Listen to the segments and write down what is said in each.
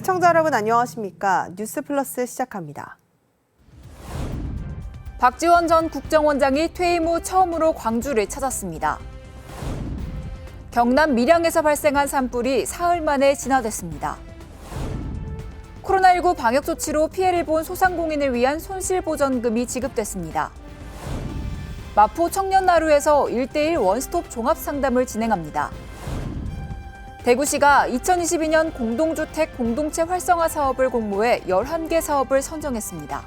시청자 여러분 안녕하십니까? 뉴스 플러스 시작합니다. 박지원 전 국정원장이 퇴임 후 처음으로 광주를 찾았습니다. 경남 밀양에서 발생한 산불이 사흘 만에 진화됐습니다. 코로나19 방역 조치로 피해를 본 소상공인을 위한 손실보전금이 지급됐습니다. 마포 청년나루에서 1:1 원스톱 종합상담을 진행합니다. 대구시가 2022년 공동주택 공동체 활성화 사업을 공모해 11개 사업을 선정했습니다.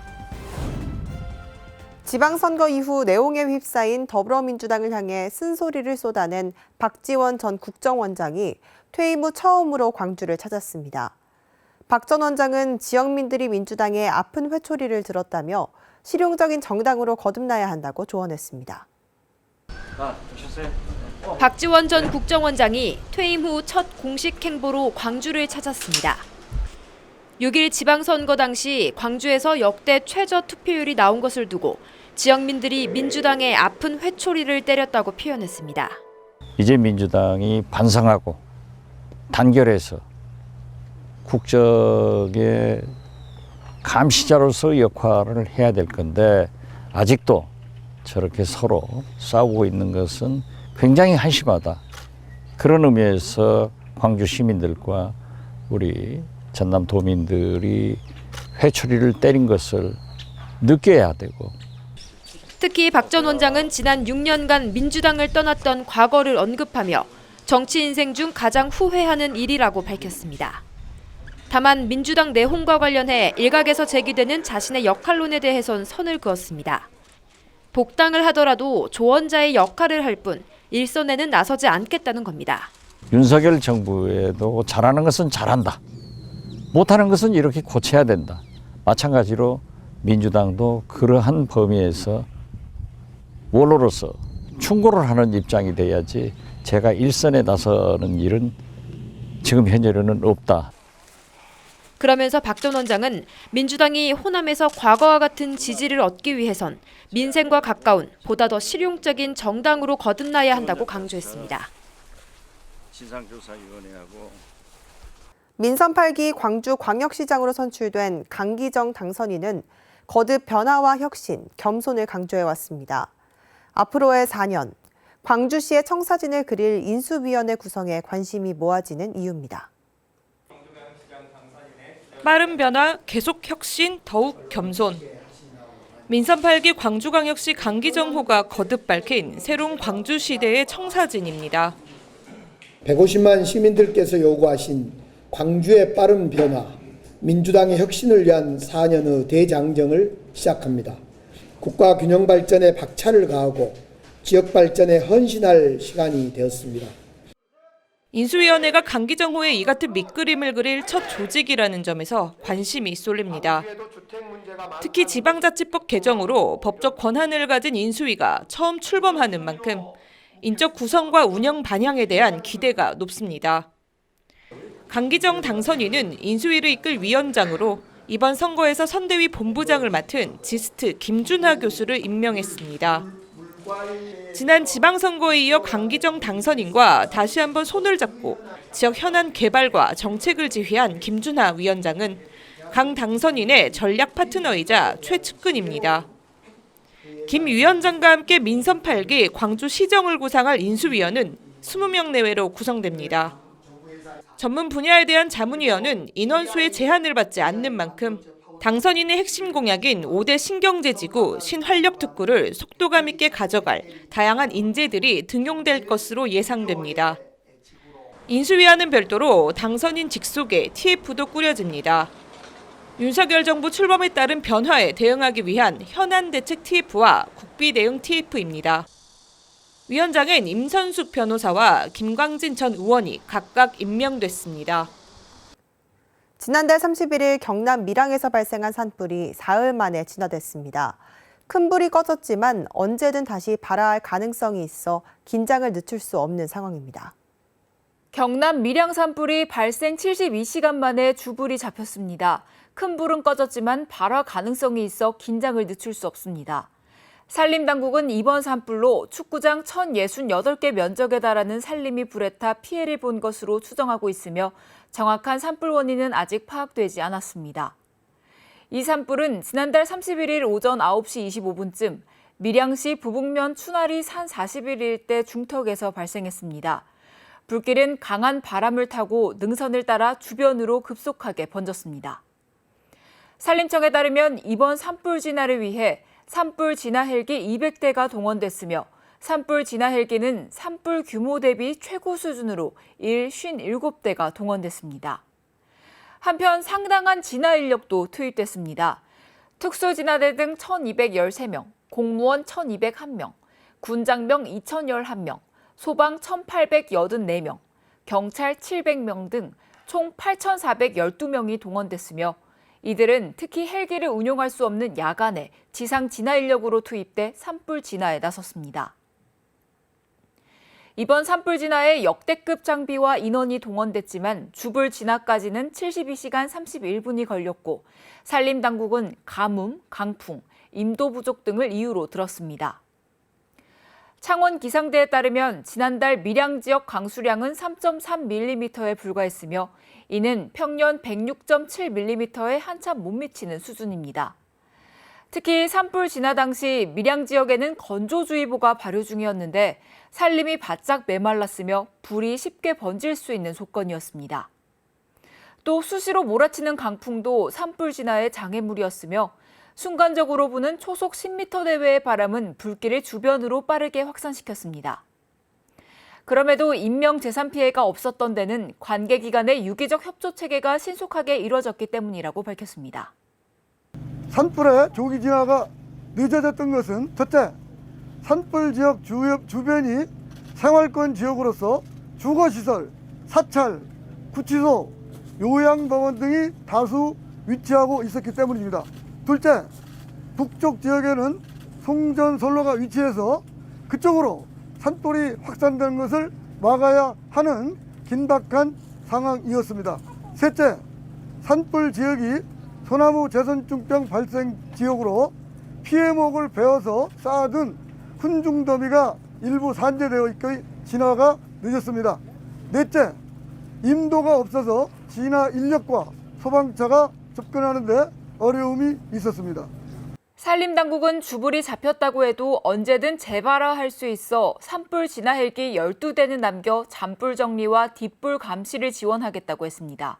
지방선거 이후 내홍에 휩싸인 더불어민주당을 향해 쓴소리를 쏟아낸 박지원 전 국정원장이 퇴임 후 처음으로 광주를 찾았습니다. 박 전 원장은 지역민들이 민주당의 아픈 회초리를 들었다며 실용적인 정당으로 거듭나야 한다고 조언했습니다. 박지원 전 국정원장이 퇴임 후 첫 공식 행보로 광주를 찾았습니다. 6일 지방선거 당시 광주에서 역대 최저 투표율이 나온 것을 두고 지역민들이 민주당의 아픈 회초리를 때렸다고 표현했습니다. 이제 민주당이 반성하고 단결해서 국정의 감시자로서 역할을 해야 될 건데 아직도 저렇게 서로 싸우고 있는 것은 굉장히 한심하다. 그런 의미에서 광주 시민들과 우리 전남 도민들이 회초리를 때린 것을 느껴야 되고. 특히 박 전 원장은 지난 6년간 민주당을 떠났던 과거를 언급하며 정치 인생 중 가장 후회하는 일이라고 밝혔습니다. 다만 민주당 내홍과 관련해 일각에서 제기되는 자신의 역할론에 대해선 선을 그었습니다. 복당을 하더라도 조언자의 역할을 할 뿐 일선에는 나서지 않겠다는 겁니다. 윤석열 정부에도 잘하는 것은 잘한다. 못하는 것은 이렇게 고쳐야 된다. 마찬가지로 민주당도 그러한 범위에서 원로로서 충고를 하는 입장이 돼야지 제가 일선에 나서는 일은 지금 현재로는 없다. 그러면서 박 전 원장은 민주당이 호남에서 과거와 같은 지지를 얻기 위해선 민생과 가까운 보다 더 실용적인 정당으로 거듭나야 한다고 강조했습니다. 진상조사위원회하고 민선 8기 광주광역시장으로 선출된 강기정 당선인은 거듭 변화와 혁신, 겸손을 강조해왔습니다. 앞으로의 4년, 광주시의 청사진을 그릴 인수위원회 구성에 관심이 모아지는 이유입니다. 빠른 변화, 계속 혁신, 더욱 겸손. 민선 8기 광주광역시 강기정호가 거듭 밝힌 새로운 광주시대의 청사진입니다. 150만 시민들께서 요구하신 광주의 빠른 변화, 민주당의 혁신을 위한 4년의 대장정을 시작합니다. 국가 균형 발전에 박차를 가하고 지역 발전에 헌신할 시간이 되었습니다. 인수위원회가 강기정호의 이 같은 밑그림을 그릴 첫 조직이라는 점에서 관심이 쏠립니다. 특히 지방자치법 개정으로 법적 권한을 가진 인수위가 처음 출범하는 만큼 인적 구성과 운영 방향에 대한 기대가 높습니다. 강기정 당선인은 인수위를 이끌 위원장으로 이번 선거에서 선대위 본부장을 맡은 지스트 김준하 교수를 임명했습니다. 지난 지방선거에 이어 강기정 당선인과 다시 한번 손을 잡고 지역 현안 개발과 정책을 지휘한 김준하 위원장은 강 당선인의 전략 파트너이자 최측근입니다. 김 위원장과 함께 민선 8기 광주시정을 구상할 인수위원은 20명 내외로 구성됩니다. 전문 분야에 대한 자문위원은 인원수의 제한을 받지 않는 만큼 당선인의 핵심 공약인 5대 신경제지구 신활력특구를 속도감 있게 가져갈 다양한 인재들이 등용될 것으로 예상됩니다. 인수위와는 별도로 당선인 직속에 TF도 꾸려집니다. 윤석열 정부 출범에 따른 변화에 대응하기 위한 현안 대책 TF와 국비 대응 TF입니다. 위원장엔 임선숙 변호사와 김광진 전 의원이 각각 임명됐습니다. 지난달 31일 경남 밀양에서 발생한 산불이 사흘 만에 진화됐습니다. 큰 불이 꺼졌지만 언제든 다시 발화할 가능성이 있어 긴장을 늦출 수 없는 상황입니다. 경남 밀양 산불이 발생 72시간 만에 주불이 잡혔습니다. 큰 불은 꺼졌지만 발화 가능성이 있어 긴장을 늦출 수 없습니다. 산림당국은 이번 산불로 축구장 1,068개 면적에 달하는 산림이 불에 타 피해를 본 것으로 추정하고 있으며 정확한 산불 원인은 아직 파악되지 않았습니다. 이 산불은 지난달 31일 오전 9시 25분쯤 밀양시 부북면 추나리 산 41일 대 중턱에서 발생했습니다. 불길은 강한 바람을 타고 능선을 따라 주변으로 급속하게 번졌습니다. 산림청에 따르면 이번 산불 진화를 위해 산불 진화 헬기 200대가 동원됐으며 산불 진화 헬기는 산불 규모 대비 최고 수준으로 57대가 동원됐습니다. 한편 상당한 진화 인력도 투입됐습니다. 특수진화대 등 1,213명, 공무원 1,201명, 군장병 2,011명, 소방 1,884명, 경찰 700명 등 총 8,412명이 동원됐으며 이들은 특히 헬기를 운용할 수 없는 야간에 지상 진화 인력으로 투입돼 산불 진화에 나섰습니다. 이번 산불 진화에 역대급 장비와 인원이 동원됐지만 주불 진화까지는 72시간 31분이 걸렸고 산림당국은 가뭄, 강풍, 인도 부족 등을 이유로 들었습니다. 창원 기상대에 따르면 지난달 밀양 지역 강수량은 3.3mm에 불과했으며 이는 평년 106.7mm에 한참 못 미치는 수준입니다. 특히 산불 진화 당시 밀양 지역에는 건조주의보가 발효 중이었는데 산림이 바짝 메말랐으며 불이 쉽게 번질 수 있는 조건이었습니다. 또 수시로 몰아치는 강풍도 산불 진화의 장애물이었으며 순간적으로 부는 초속 10m 내외의 바람은 불길을 주변으로 빠르게 확산시켰습니다. 그럼에도 인명 재산 피해가 없었던 데는 관계기관의 유기적 협조 체계가 신속하게 이뤄졌기 때문이라고 밝혔습니다. 산불의 조기 진화가 늦어졌던 것은 첫째, 산불 지역 주변이 생활권 지역으로서 주거시설, 사찰, 구치소, 요양병원 등이 다수 위치하고 있었기 때문입니다. 둘째, 북쪽 지역에는 송전선로가 위치해서 그쪽으로 산불이 확산되는 것을 막아야 하는 긴박한 상황이었습니다. 셋째, 산불 지역이 소나무 재선충병 발생 지역으로 피해목을 베어서 쌓아둔 훈중더미가 일부 산재되어 있기 진화가 늦었습니다. 넷째, 임도가 없어서 진화 인력과 소방차가 접근하는 데 어려움이 있었습니다. 산림당국은 주불이 잡혔다고 해도 언제든 재발화할 수 있어 산불 진화 헬기 12대는 남겨 잔불 정리와 뒷불 감시를 지원하겠다고 했습니다.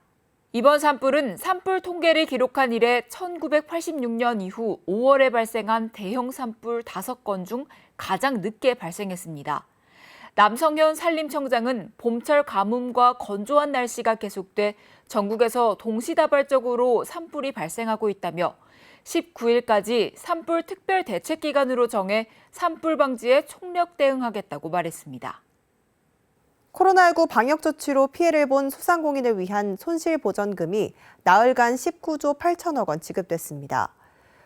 이번 산불은 산불 통계를 기록한 이래 1986년 이후 5월에 발생한 대형 산불 5건 중 가장 늦게 발생했습니다. 남성현 산림청장은 봄철 가뭄과 건조한 날씨가 계속돼 전국에서 동시다발적으로 산불이 발생하고 있다며 19일까지 산불 특별 대책 기간으로 정해 산불 방지에 총력 대응하겠다고 말했습니다. 코로나19 방역 조치로 피해를 본 소상공인을 위한 손실보전금이 나흘간 19조 8천억 원 지급됐습니다.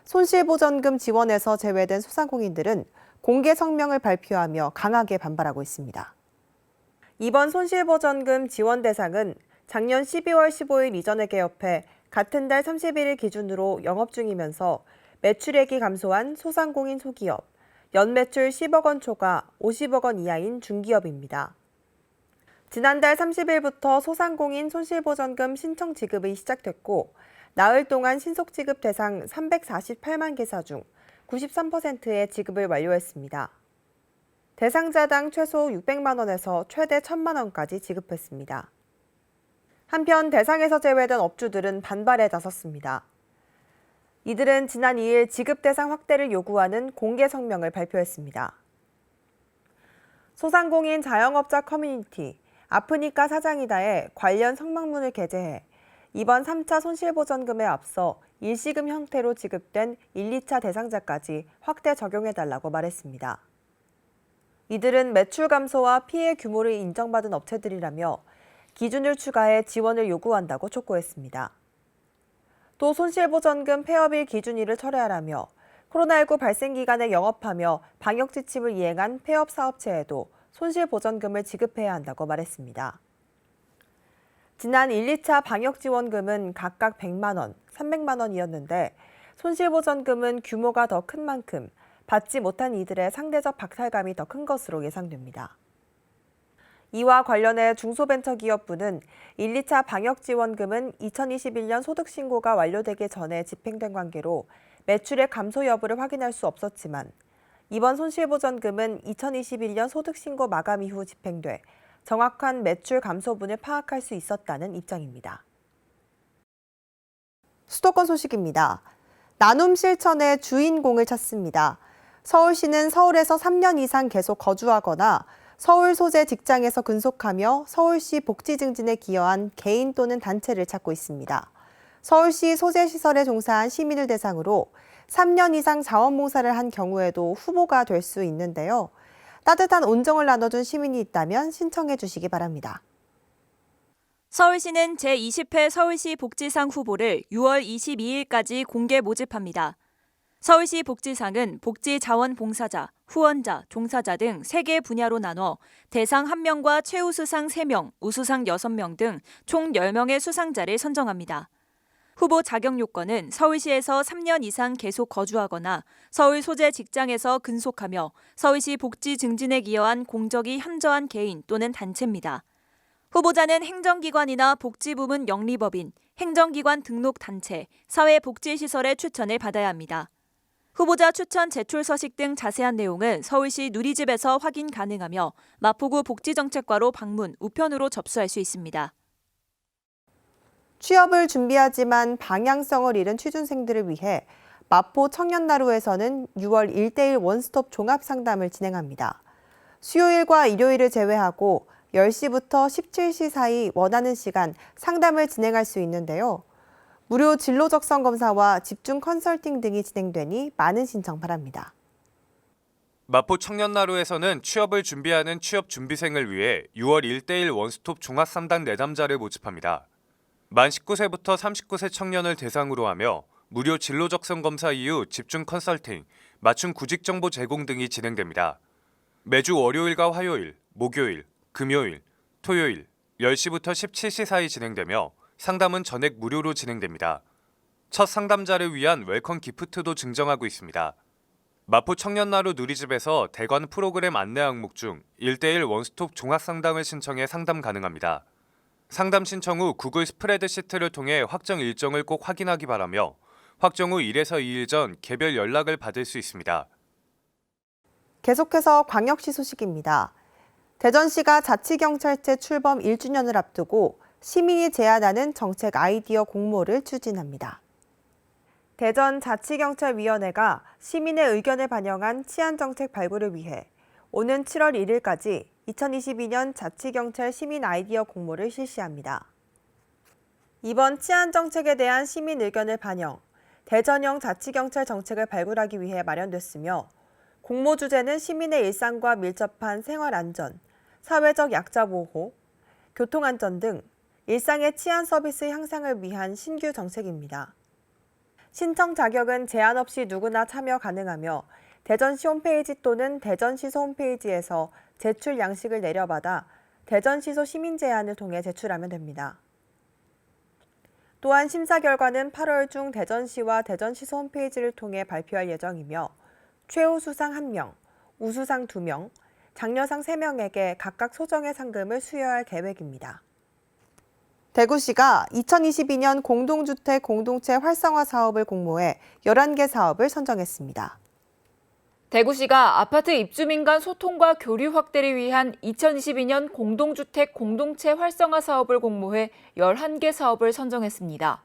손실보전금 지원에서 제외된 소상공인들은 공개 성명을 발표하며 강하게 반발하고 있습니다. 이번 손실보전금 지원 대상은 작년 12월 15일 이전에 개업해 같은 달 31일 기준으로 영업 중이면서 매출액이 감소한 소상공인 소기업, 연매출 10억 원 초과 50억 원 이하인 중기업입니다. 지난달 30일부터 소상공인 손실보전금 신청 지급이 시작됐고 나흘 동안 신속 지급 대상 348만 개사 중 93%의 지급을 완료했습니다. 대상자당 최소 600만 원에서 최대 1,000만 원까지 지급했습니다. 한편 대상에서 제외된 업주들은 반발에 나섰습니다. 이들은 지난 2일 지급 대상 확대를 요구하는 공개 성명을 발표했습니다. 소상공인 자영업자 커뮤니티 아프니까 사장이다에 관련 성명문을 게재해 이번 3차 손실보전금에 앞서 일시금 형태로 지급된 1, 2차 대상자까지 확대 적용해달라고 말했습니다. 이들은 매출 감소와 피해 규모를 인정받은 업체들이라며 기준을 추가해 지원을 요구한다고 촉구했습니다. 또 손실보전금 폐업일 기준일을 철회하라며 코로나19 발생 기간에 영업하며 방역 지침을 이행한 폐업 사업체에도 손실보전금을 지급해야 한다고 말했습니다. 지난 1, 2차 방역지원금은 각각 100만 원, 300만 원이었는데 손실보전금은 규모가 더 큰 만큼 받지 못한 이들의 상대적 박탈감이 더 큰 것으로 예상됩니다. 이와 관련해 중소벤처기업부는 1, 2차 방역지원금은 2021년 소득신고가 완료되기 전에 집행된 관계로 매출의 감소 여부를 확인할 수 없었지만 이번 손실보전금은 2021년 소득신고 마감 이후 집행돼 정확한 매출 감소분을 파악할 수 있었다는 입장입니다. 수도권 소식입니다. 나눔 실천의 주인공을 찾습니다. 서울시는 서울에서 3년 이상 계속 거주하거나 서울 소재 직장에서 근속하며 서울시 복지 증진에 기여한 개인 또는 단체를 찾고 있습니다. 서울시 소재시설에 종사한 시민을 대상으로 3년 이상 자원봉사를 한 경우에도 후보가 될 수 있는데요. 따뜻한 온정을 나눠준 시민이 있다면 신청해 주시기 바랍니다. 서울시는 제20회 서울시 복지상 후보를 6월 22일까지 공개 모집합니다. 서울시 복지상은 복지 자원봉사자, 후원자, 종사자 등 3개 분야로 나눠 대상 1명과 최우수상 3명, 우수상 6명 등 총 10명의 수상자를 선정합니다. 후보 자격 요건은 서울시에서 3년 이상 계속 거주하거나 서울 소재 직장에서 근속하며 서울시 복지 증진에 기여한 공적이 현저한 개인 또는 단체입니다. 후보자는 행정기관이나 복지부문 영리법인, 행정기관 등록 단체, 사회복지시설의 추천을 받아야 합니다. 후보자 추천 제출 서식 등 자세한 내용은 서울시 누리집에서 확인 가능하며 마포구 복지정책과로 방문, 우편으로 접수할 수 있습니다. 취업을 준비하지만 방향성을 잃은 취준생들을 위해 마포 청년나루에서는 6월 1:1 원스톱 종합상담을 진행합니다. 수요일과 일요일을 제외하고 10시부터 17시 사이 원하는 시간 상담을 진행할 수 있는데요. 무료 진로 적성 검사와 집중 컨설팅 등이 진행되니 많은 신청 바랍니다. 마포 청년나루에서는 취업을 준비하는 취업 준비생을 위해 6월 1:1 원스톱 종합상담 내담자를 모집합니다. 만 19세부터 39세 청년을 대상으로 하며 무료 진로 적성 검사 이후 집중 컨설팅, 맞춤 구직 정보 제공 등이 진행됩니다. 매주 월요일과 화요일, 목요일, 금요일, 토요일 10시부터 17시 사이 진행되며 상담은 전액 무료로 진행됩니다. 첫 상담자를 위한 웰컴 기프트도 증정하고 있습니다. 마포 청년나루 누리집에서 대관 프로그램 안내 항목 중 1:1 원스톱 종합상담을 신청해 상담 가능합니다. 상담 신청 후 구글 스프레드시트를 통해 확정 일정을 꼭 확인하기 바라며 확정 후 1에서 2일 전 개별 연락을 받을 수 있습니다. 계속해서 광역시 소식입니다. 대전시가 자치경찰제 출범 1주년을 앞두고 시민이 제안하는 정책 아이디어 공모를 추진합니다. 대전자치경찰위원회가 시민의 의견을 반영한 치안정책 발굴을 위해 오는 7월 1일까지 2022년 자치경찰 시민 아이디어 공모를 실시합니다. 이번 치안정책에 대한 시민 의견을 반영, 대전형 자치경찰 정책을 발굴하기 위해 마련됐으며 공모 주제는 시민의 일상과 밀접한 생활안전, 사회적 약자 보호, 교통안전 등 일상의 치안 서비스 향상을 위한 신규 정책입니다. 신청 자격은 제한 없이 누구나 참여 가능하며 대전시 홈페이지 또는 대전시소 홈페이지에서 제출 양식을 내려받아 대전시소 시민 제안을 통해 제출하면 됩니다. 또한 심사 결과는 8월 중 대전시와 대전시소 홈페이지를 통해 발표할 예정이며 최우수상 1명, 우수상 2명, 장려상 3명에게 각각 소정의 상금을 수여할 계획입니다. 대구시가 2022년 공동주택 공동체 활성화 사업을 공모해 11개 사업을 선정했습니다. 대구시가 아파트 입주민 간 소통과 교류 확대를 위한 2022년 공동주택 공동체 활성화 사업을 공모해 11개 사업을 선정했습니다.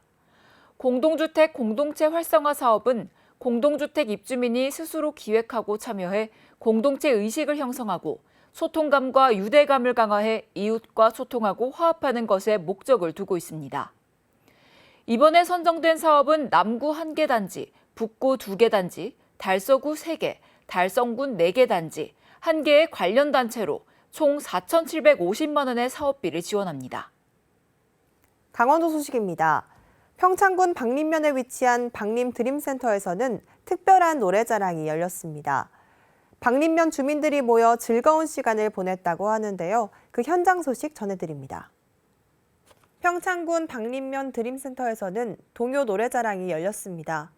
공동주택 공동체 활성화 사업은 공동주택 입주민이 스스로 기획하고 참여해 공동체 의식을 형성하고 소통감과 유대감을 강화해 이웃과 소통하고 화합하는 것에 목적을 두고 있습니다. 이번에 선정된 사업은 남구 1개 단지, 북구 2개 단지, 달서구 3개, 달성군 4개 단지, 1개의 관련 단체로 총 4,750만 원의 사업비를 지원합니다. 강원도 소식입니다. 평창군 박림면에 위치한 박림 드림센터에서는 특별한 노래자랑이 열렸습니다. 박림면 주민들이 모여 즐거운 시간을 보냈다고 하는데요. 그 현장 소식 전해드립니다. 평창군 박림면 드림센터에서는 동요 노래자랑이 열렸습니다.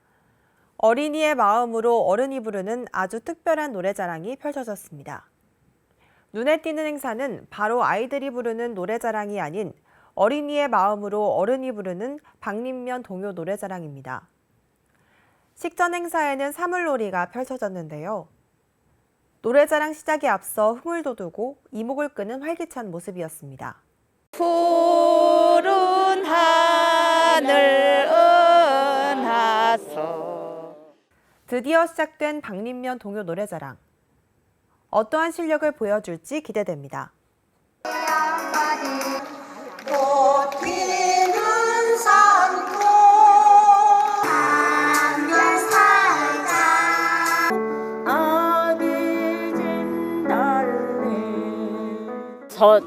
어린이의 마음으로 어른이 부르는 아주 특별한 노래자랑이 펼쳐졌습니다. 눈에 띄는 행사는 바로 아이들이 부르는 노래자랑이 아닌 어린이의 마음으로 어른이 부르는 박림면 동요 노래자랑입니다. 식전 행사에는 사물놀이가 펼쳐졌는데요. 노래자랑 시작에 앞서 흥을 돋우고 이목을 끄는 활기찬 모습이었습니다. 푸른 하늘 은하서 드디어 시작된 박림면 동요 노래자랑. 어떠한 실력을 보여줄지 기대됩니다.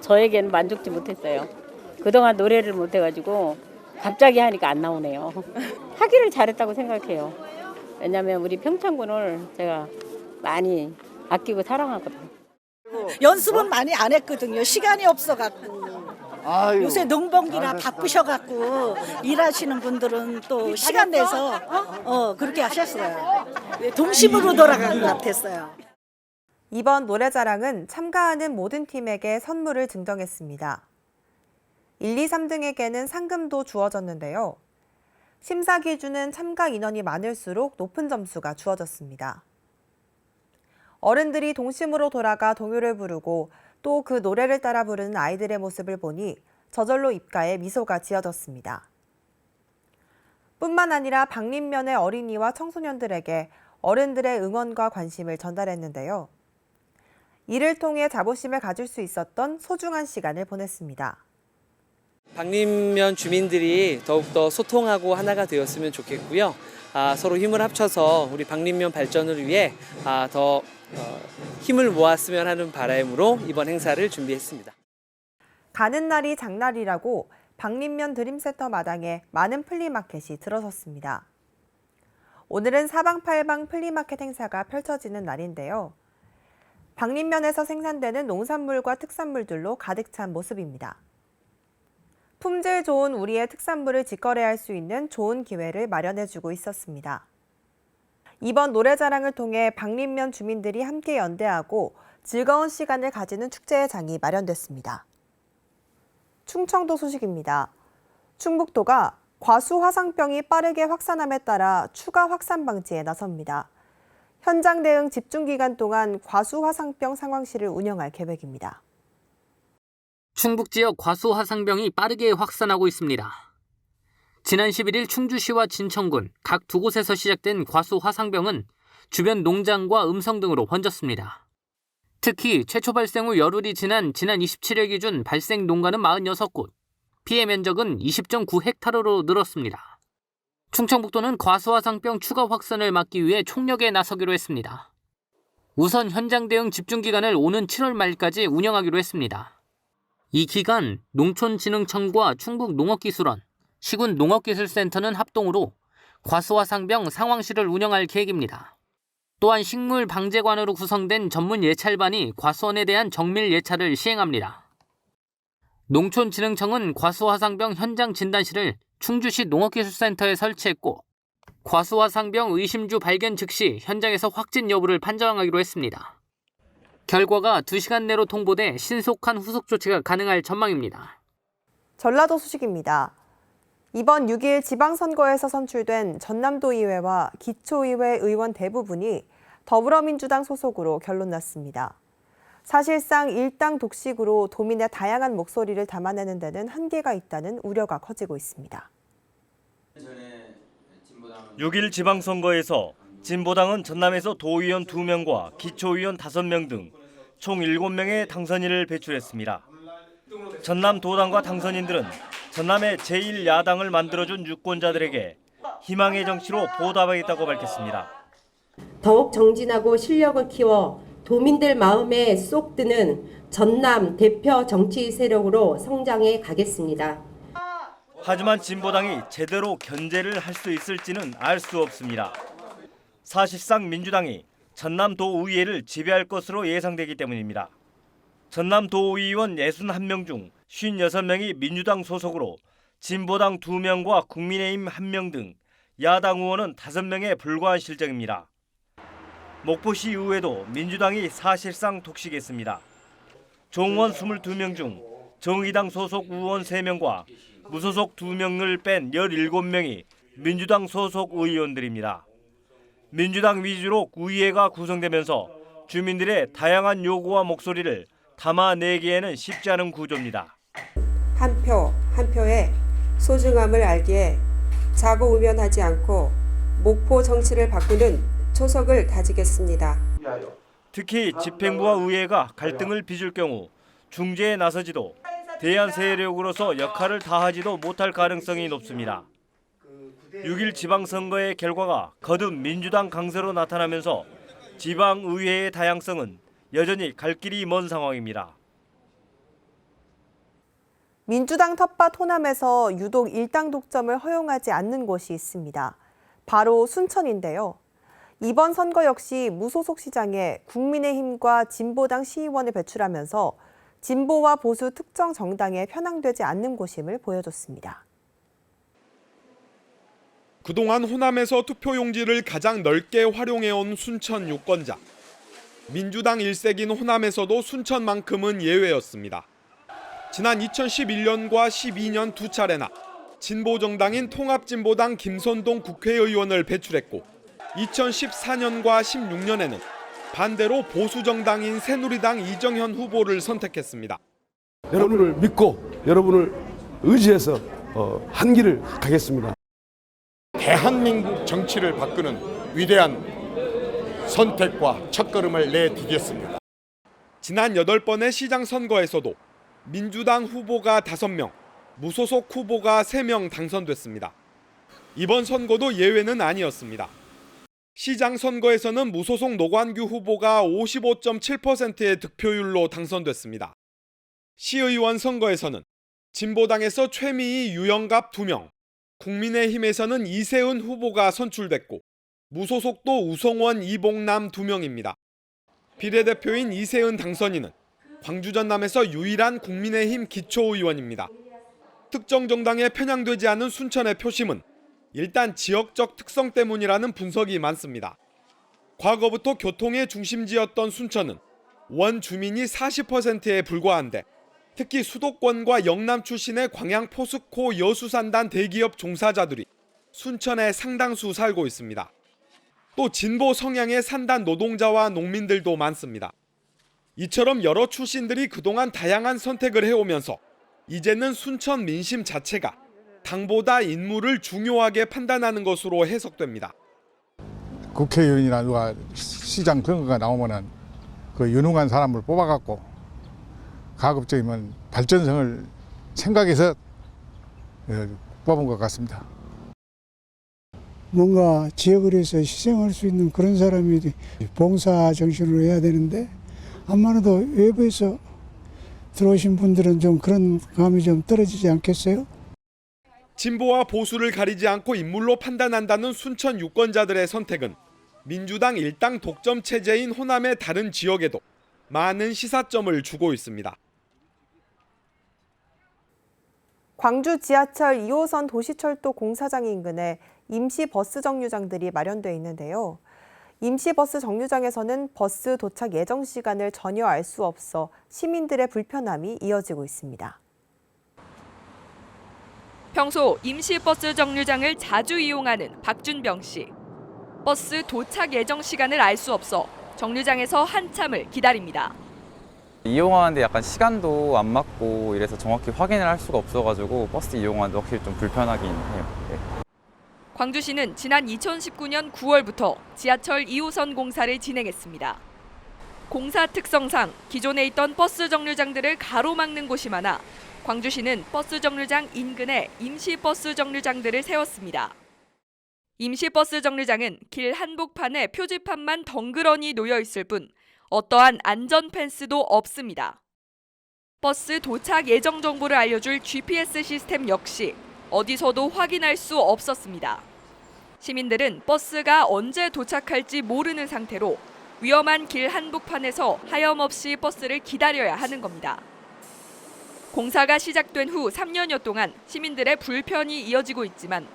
저에게는 만족지 못했어요. 그동안 노래를 못해가지고 갑자기 하니까 안 나오네요. 하기를 잘했다고 생각해요. 왜냐하면 우리 평창군을 제가 많이 아끼고 사랑하거든요. 연습은 많이 안 했거든요. 시간이 없어갖고. 요새 농번기라 바쁘셔갖고 일하시는 분들은 또 시간 내서 그렇게 하셨어요. 동심으로 돌아간 것 같았어요. 이번 노래자랑은 참가하는 모든 팀에게 선물을 증정했습니다. 1, 2, 3등에게는 상금도 주어졌는데요. 심사 기준은 참가 인원이 많을수록 높은 점수가 주어졌습니다. 어른들이 동심으로 돌아가 동요를 부르고 또 그 노래를 따라 부르는 아이들의 모습을 보니 저절로 입가에 미소가 지어졌습니다. 뿐만 아니라 박림면의 어린이와 청소년들에게 어른들의 응원과 관심을 전달했는데요. 이를 통해 자부심을 가질 수 있었던 소중한 시간을 보냈습니다. 박림면 주민들이 더욱더 소통하고 하나가 되었으면 좋겠고요. 서로 힘을 합쳐서 우리 박림면 발전을 위해 더 힘을 모았으면 하는 바람으로 이번 행사를 준비했습니다. 가는 날이 장날이라고 박림면 드림센터 마당에 많은 플리마켓이 들어섰습니다. 오늘은 사방팔방 플리마켓 행사가 펼쳐지는 날인데요. 박림면에서 생산되는 농산물과 특산물들로 가득 찬 모습입니다. 품질 좋은 우리의 특산물을 직거래할 수 있는 좋은 기회를 마련해주고 있었습니다. 이번 노래자랑을 통해 박림면 주민들이 함께 연대하고 즐거운 시간을 가지는 축제의 장이 마련됐습니다. 충청도 소식입니다. 충북도가 과수 화상병이 빠르게 확산함에 따라 추가 확산 방지에 나섭니다. 현장 대응 집중 기간 동안 과수 화상병 상황실을 운영할 계획입니다. 충북 지역 과수 화상병이 빠르게 확산하고 있습니다. 지난 11일 충주시와 진천군 각 두 곳에서 시작된 과수 화상병은 주변 농장과 음성 등으로 번졌습니다. 특히 최초 발생 후 열흘이 지난 27일 기준 발생 농가는 46곳, 피해 면적은 20.9헥타르로 늘었습니다. 충청북도는 과수화상병 추가 확산을 막기 위해 총력에 나서기로 했습니다. 우선 현장 대응 집중 기간을 오는 7월 말까지 운영하기로 했습니다. 이 기간 농촌진흥청과 충북농업기술원, 시군농업기술센터는 합동으로 과수화상병 상황실을 운영할 계획입니다. 또한 식물방제관으로 구성된 전문 예찰반이 과수원에 대한 정밀 예찰을 시행합니다. 농촌진흥청은 과수화상병 현장 진단실을 충주시 농업기술센터에 설치했고 과수화상병 의심주 발견 즉시 현장에서 확진 여부를 판정하기로 했습니다. 결과가 2시간 내로 통보돼 신속한 후속 조치가 가능할 전망입니다. 전라도 소식입니다. 이번 6일 지방선거에서 선출된 전남도의회와 기초의회 의원 대부분이 더불어민주당 소속으로 결론났습니다. 사실상 일당 독식으로 도민의 다양한 목소리를 담아내는 데는 한계가 있다는 우려가 커지고 있습니다. 6일 지방선거에서 진보당은 전남에서 도의원 2명과 기초의원 5명 등 총 7명의 당선인을 배출했습니다. 전남 도당과 당선인들은 전남의 제1야당을 만들어준 유권자들에게 희망의 정치로 보답하겠다고 밝혔습니다. 더욱 정진하고 실력을 키워 도민들 마음에 쏙 드는 전남 대표 정치 세력으로 성장해 가겠습니다. 하지만 진보당이 제대로 견제를 할 수 있을지는 알 수 없습니다. 사실상 민주당이 전남도의회를 지배할 것으로 예상되기 때문입니다. 전남도의원 61명 중 56명이 민주당 소속으로 진보당 2명과 국민의힘 1명 등 야당 의원은 5명에 불과한 실정입니다. 목포시 의회도 민주당이 사실상 독식했습니다. 종원 22명 중 정의당 소속 의원 3명과 무소속 2명을 뺀 17명이 민주당 소속 의원들입니다. 민주당 위주로 의회가 구성되면서 주민들의 다양한 요구와 목소리를 담아내기에는 쉽지 않은 구조입니다. 한 표, 한 표의 소중함을 알기에 자고우면하지 않고 목포 정치를 바꾸는 초석을 다지겠습니다. 특히 집행부와 의회가 갈등을 빚을 경우 중재에 나서지도 대안 세력으로서 역할을 다하지도 못할 가능성이 높습니다. 6일 지방선거의 결과가 거듭 민주당 강세로 나타나면서 지방의회의 다양성은 여전히 갈 길이 먼 상황입니다. 민주당 텃밭 호남에서 유독 일당 독점을 허용하지 않는 곳이 있습니다. 바로 순천인데요. 이번 선거 역시 무소속 시장에 국민의힘과 진보당 시의원을 배출하면서 진보와 보수 특정 정당에 편향되지 않는 곳임을 보여줬습니다. 그동안 호남에서 투표용지를 가장 넓게 활용해온 순천 유권자. 민주당 일색인 호남에서도 순천만큼은 예외였습니다. 지난 2011년과 12년 두 차례나 진보정당인 통합진보당 김선동 국회의원을 배출했고 2014년과 16년에는 반대로 보수정당인 새누리당 이정현 후보를 선택했습니다. 여러분을 믿고 여러분을 의지해서 한 길을 가겠습니다. 대한민국 정치를 바꾸는 위대한 선택과 첫걸음을 내디뎠습니다. 지난 8번의 시장 선거에서도 민주당 후보가 5명, 무소속 후보가 3명 당선됐습니다. 이번 선거도 예외는 아니었습니다. 시장 선거에서는 무소속 노관규 후보가 55.7%의 득표율로 당선됐습니다. 시의원 선거에서는 진보당에서 최미희, 유영갑 2명, 국민의힘에서는 이세은 후보가 선출됐고 무소속도 우성원, 이봉남 2명입니다. 비례대표인 이세은 당선인은 광주 전남에서 유일한 국민의힘 기초의원입니다. 특정 정당에 편향되지 않은 순천의 표심은 일단 지역적 특성 때문이라는 분석이 많습니다. 과거부터 교통의 중심지였던 순천은 원 주민이 40%에 불과한데 특히 수도권과 영남 출신의 광양 포스코 여수산단 대기업 종사자들이 순천에 상당수 살고 있습니다. 또 진보 성향의 산단 노동자와 농민들도 많습니다. 이처럼 여러 출신들이 그동안 다양한 선택을 해오면서 이제는 순천 민심 자체가 당보다 인물을 중요하게 판단하는 것으로 해석됩니다. 국회의원이나 누가 시장 선거가 나오면은 그 유능한 사람을 뽑아갖고 가급적이면 발전성을 생각해서 뽑은 것 같습니다. 뭔가 지역을 위해서 희생할 수 있는 그런 사람이 봉사 정신으로 해야 되는데 아무래도 외부에서 들어오신 분들은 좀 그런 감이 좀 떨어지지 않겠어요? 진보와 보수를 가리지 않고 인물로 판단한다는 순천 유권자들의 선택은 민주당 일당 독점 체제인 호남의 다른 지역에도 많은 시사점을 주고 있습니다. 광주 지하철 2호선 도시철도 공사장 인근에 임시 버스 정류장들이 마련돼 있는데요. 임시 버스 정류장에서는 버스 도착 예정 시간을 전혀 알 수 없어 시민들의 불편함이 이어지고 있습니다. 평소 임시 버스 정류장을 자주 이용하는 박준병 씨. 버스 도착 예정 시간을 알 수 없어 정류장에서 한참을 기다립니다. 이용하는데 약간 시간도 안 맞고 이래서 정확히 확인을 할 수가 없어가지고 버스 이용하는데 확실히 좀 불편하긴 해요. 네. 광주시는 지난 2019년 9월부터 지하철 2호선 공사를 진행했습니다. 공사 특성상 기존에 있던 버스 정류장들을 가로막는 곳이 많아 광주시는 버스 정류장 인근에 임시 버스 정류장들을 세웠습니다. 임시 버스 정류장은 길 한복판에 표지판만 덩그러니 놓여 있을 뿐 어떠한 안전 펜스도 없습니다. 버스 도착 예정 정보를 알려줄 GPS 시스템 역시 어디서도 확인할 수 없었습니다. 시민들은 버스가 언제 도착할지 모르는 상태로 위험한 길 한복판에서 하염없이 버스를 기다려야 하는 겁니다. 공사가 시작된 후 3년여 동안 시민들의 불편이 이어지고 있지만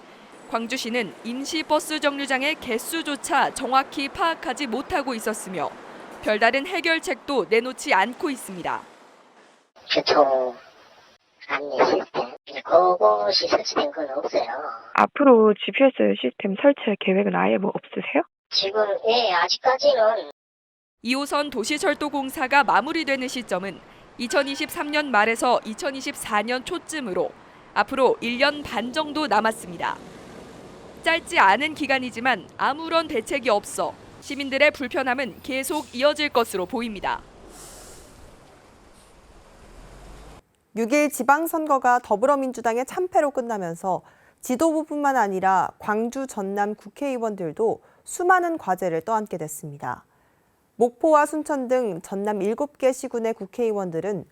광주시는 임시버스 정류장의 개수조차 정확히 파악하지 못하고 있었으며 별다른 해결책도 내놓지 않고 있습니다. 교통 안내 시스템 그것이 설치된 건 없어요. 앞으로 GPS 시스템 설치할 계획은 아예 없으세요? 지금 아직까지는 2호선 도시철도공사가 마무리되는 시점은 2023년 말에서 2024년 초쯤으로 앞으로 1년 반 정도 남았습니다. 짧지 않은 기간이지만 아무런 대책이 없어 시민들의 불편함은 계속 이어질 것으로 보입니다. 6일 지방선거가 더불어민주당의 참패로 끝나면서 지도부뿐만 아니라 광주, 전남 국회의원들도 수많은 과제를 떠안게 됐습니다. 목포와 순천 등 전남 7개 시군의 국회의원들은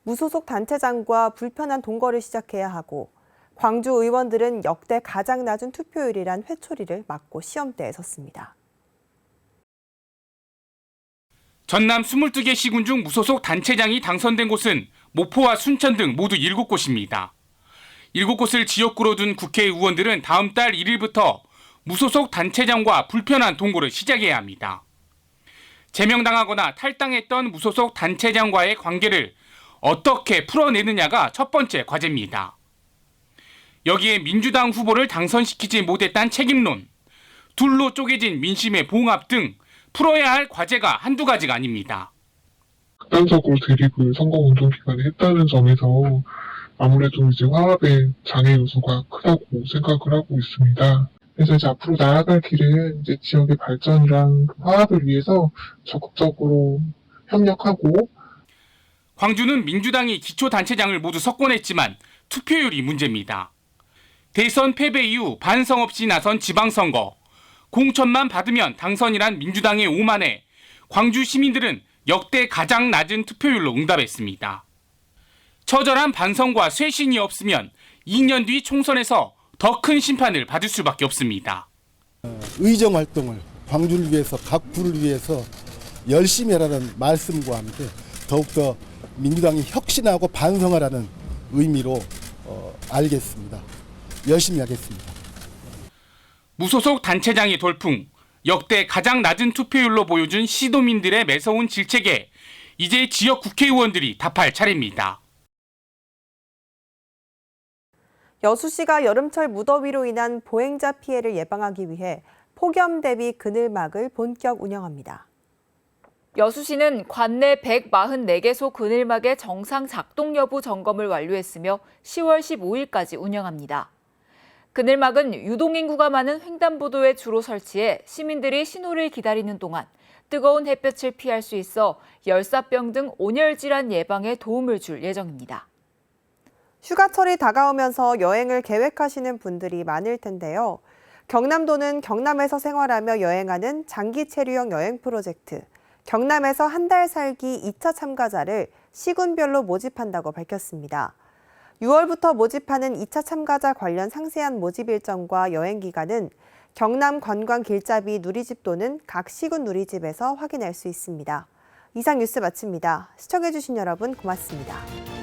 무소속 단체장과 불편한 동거를 시작해야 하고 광주 의원들은 역대 가장 낮은 투표율이란 회초리를 맞고 시험대에 섰습니다. 전남 22개 시군 중 무소속 단체장이 당선된 곳은 목포와 순천 등 모두 7곳입니다. 7곳을 지역구로 둔 국회의원들은 다음 달 1일부터 무소속 단체장과 불편한 동거를 시작해야 합니다. 제명당하거나 탈당했던 무소속 단체장과의 관계를 어떻게 풀어내느냐가 첫 번째 과제입니다. 여기에 민주당 후보를 당선시키지 못했다는 책임론, 둘로 쪼개진 민심의 봉합 등 풀어야 할 과제가 한두 가지가 아닙니다. 극단적으로 대립을 선거운동 기간에 했다는 점에서 아무래도 이제 화합의 장애 요소가 크다고 생각을 하고 있습니다. 그래서 이제 앞으로 나아갈 길은 이제 지역의 발전이랑 화합을 위해서 적극적으로 협력하고. 광주는 민주당이 기초단체장을 모두 석권했지만 투표율이 문제입니다. 대선 패배 이후 반성 없이 나선 지방선거, 공천만 받으면 당선이란 민주당의 오만에 광주 시민들은 역대 가장 낮은 투표율로 응답했습니다. 처절한 반성과 쇄신이 없으면 2년 뒤 총선에서 더 큰 심판을 받을 수밖에 없습니다. 의정 활동을 광주를 위해서, 각 구를 위해서 열심히 하라는 말씀과 함께 더욱더 민주당이 혁신하고 반성하라는 의미로 알겠습니다. 열심히 하겠습니다. 무소속 단체장의 돌풍, 역대 가장 낮은 투표율로 보여준 시도민들의 매서운 질책에 이제 지역 국회의원들이 답할 차례입니다. 여수시가 여름철 무더위로 인한 보행자 피해를 예방하기 위해 폭염 대비 그늘막을 본격 운영합니다. 여수시는 관내 144개소 그늘막의 정상 작동 여부 점검을 완료했으며 10월 15일까지 운영합니다. 그늘막은 유동인구가 많은 횡단보도에 주로 설치해 시민들이 신호를 기다리는 동안 뜨거운 햇볕을 피할 수 있어 열사병 등 온열 질환 예방에 도움을 줄 예정입니다. 휴가철이 다가오면서 여행을 계획하시는 분들이 많을 텐데요. 경남도는 경남에서 생활하며 여행하는 장기 체류형 여행 프로젝트, 경남에서 한 달 살기 2차 참가자를 시군별로 모집한다고 밝혔습니다. 6월부터 모집하는 2차 참가자 관련 상세한 모집 일정과 여행 기간은 경남 관광 길잡이 누리집 또는 각 시군 누리집에서 확인할 수 있습니다. 이상 뉴스 마칩니다. 시청해주신 여러분 고맙습니다.